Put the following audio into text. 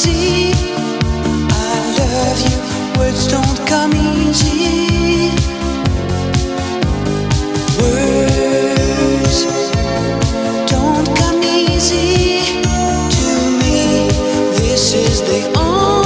easy. I love you, words don't come easy. Words don't come easy to me. This is the only